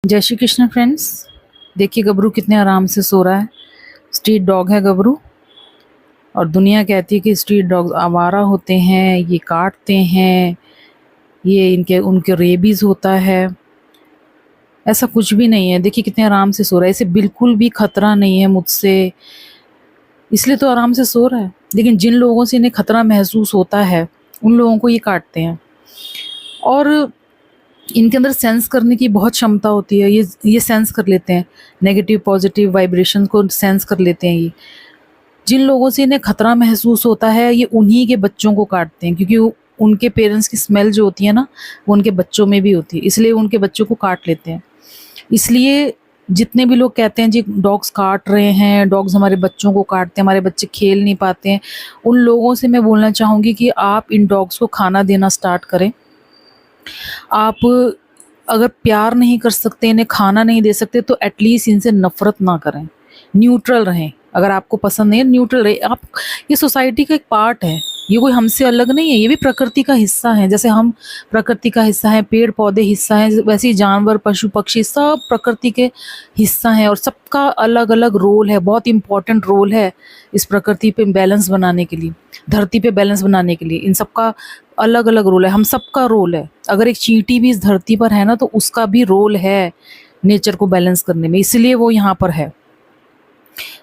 जय श्री कृष्ण फ्रेंड्स। देखिए गबरू कितने आराम से सो रहा है। स्ट्रीट डॉग है गबरू। और दुनिया कहती है कि स्ट्रीट डॉग आवारा होते हैं, ये काटते हैं, ये इनके उनके रेबीज़ होता है। ऐसा कुछ भी नहीं है। देखिए कितने आराम से सो रहा है, इसे बिल्कुल भी खतरा नहीं है मुझसे, इसलिए तो आराम से सो रहा है। लेकिन जिन लोगों से इन्हें खतरा महसूस होता है उन लोगों को ये काटते हैं। और इनके अंदर सेंस करने की बहुत क्षमता होती है। ये सेंस कर लेते हैं, नेगेटिव पॉजिटिव वाइब्रेशन को सेंस कर लेते हैं। ये जिन लोगों से इन्हें खतरा महसूस होता है ये उन्हीं के बच्चों को काटते हैं, क्योंकि उनके पेरेंट्स की स्मेल जो होती है ना वो उनके बच्चों में भी होती है, इसलिए उनके बच्चों को काट लेते हैं। इसलिए जितने भी लोग कहते हैं जी डॉग्स काट रहे हैं, डॉग्स हमारे बच्चों को काटते हैं, हमारे बच्चे खेल नहीं पाते हैं, उन लोगों से मैं बोलना चाहूँगी कि आप इन डॉग्स को खाना देना स्टार्ट करें। आप अगर प्यार नहीं कर सकते, इन्हें खाना नहीं दे सकते, तो एटलीस्ट इनसे नफ़रत ना करें, न्यूट्रल रहें। अगर आपको पसंद नहीं है न्यूट्रल रहे आप। ये सोसाइटी का एक पार्ट है, ये कोई हमसे अलग नहीं है, ये भी प्रकृति का हिस्सा है। जैसे हम प्रकृति का हिस्सा हैं, पेड़ पौधे हिस्सा हैं, वैसे ही जानवर पशु पक्षी सब प्रकृति के हिस्सा हैं। और सबका अलग अलग रोल है, बहुत इंपॉर्टेंट रोल है इस प्रकृति पे बैलेंस बनाने के लिए, धरती पे बैलेंस बनाने के लिए। इन सबका अलग अलग रोल है, हम सबका रोल है। अगर एक चींटी भी इस धरती पर है ना तो उसका भी रोल है नेचर को बैलेंस करने में, इसलिए वो यहाँ पर है।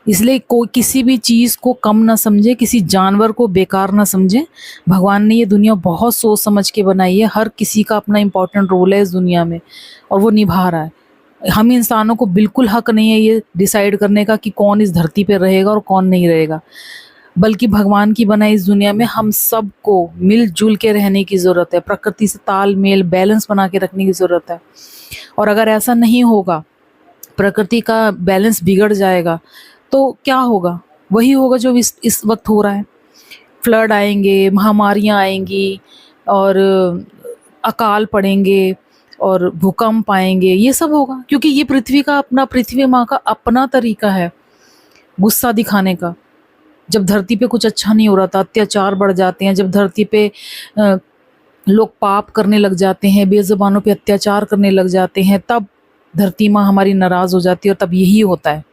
इसलिए कोई किसी भी चीज़ को कम ना समझे, किसी जानवर को बेकार ना समझे। भगवान ने ये दुनिया बहुत सोच समझ के बनाई है, हर किसी का अपना इम्पोर्टेंट रोल है इस दुनिया में और वो निभा रहा है। हम इंसानों को बिल्कुल हक नहीं है ये डिसाइड करने का कि कौन इस धरती पे रहेगा और कौन नहीं रहेगा, बल्कि भगवान की बनाई इस दुनिया में हम सबको मिलजुल के रहने की ज़रूरत है, प्रकृति से तालमेल बैलेंस बना के रखने की ज़रूरत है। और अगर ऐसा नहीं होगा, प्रकृति का बैलेंस बिगड़ जाएगा, तो क्या होगा? वही होगा जो इस वक्त हो रहा है। फ्लड आएंगे, महामारियाँ आएंगी और अकाल पड़ेंगे और भूकंप आएंगे, ये सब होगा क्योंकि ये पृथ्वी माँ का अपना तरीका है गुस्सा दिखाने का। जब धरती पे कुछ अच्छा नहीं हो रहा था, अत्याचार बढ़ जाते हैं, जब धरती पे लोग पाप करने लग जाते हैं, बेज़ुबानों पे अत्याचार करने लग जाते हैं, तब धरती माँ हमारी नाराज़ हो जाती है। और तब यही होता है,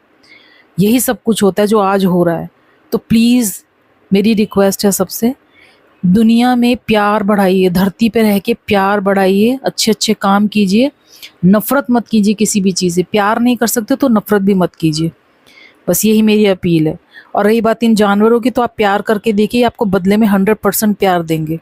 यही सब कुछ होता है जो आज हो रहा है। तो प्लीज़ मेरी रिक्वेस्ट है सबसे, दुनिया में प्यार बढ़ाइए, धरती पे रह के प्यार बढ़ाइए, अच्छे अच्छे काम कीजिए, नफ़रत मत कीजिए किसी भी चीज़ से। प्यार नहीं कर सकते तो नफ़रत भी मत कीजिए, बस यही मेरी अपील है। और रही बात इन जानवरों की, तो आप प्यार करके देखिए, आपको बदले में 100% प्यार देंगे।